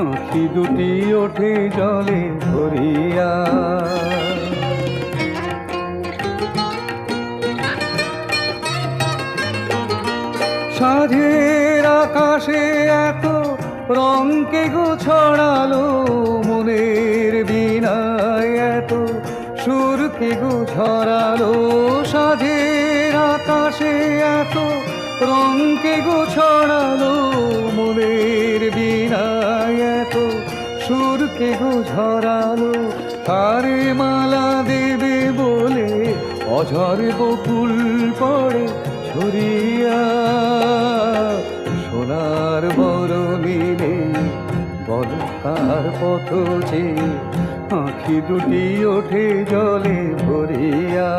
আঁখি দুটি ওঠে জলে ভরিয়া। সাঁঝের আকাশে এত রং কে গো ছড়ালো, মনের বীণায় এত সুর কে গো ছড়ালো। সাঁঝের আকাশে এত রং কে গো ছড়ালো, মনের বীণায় এত সুর কে গো ঝরালো। তারে মালা দেবে বলে অঝর বকুল পড়ে ছড়িয়া। সোনার বরণিলে বল কার পথ চেয়ে আঁখি দুটি ওঠে জলে ভরিয়া।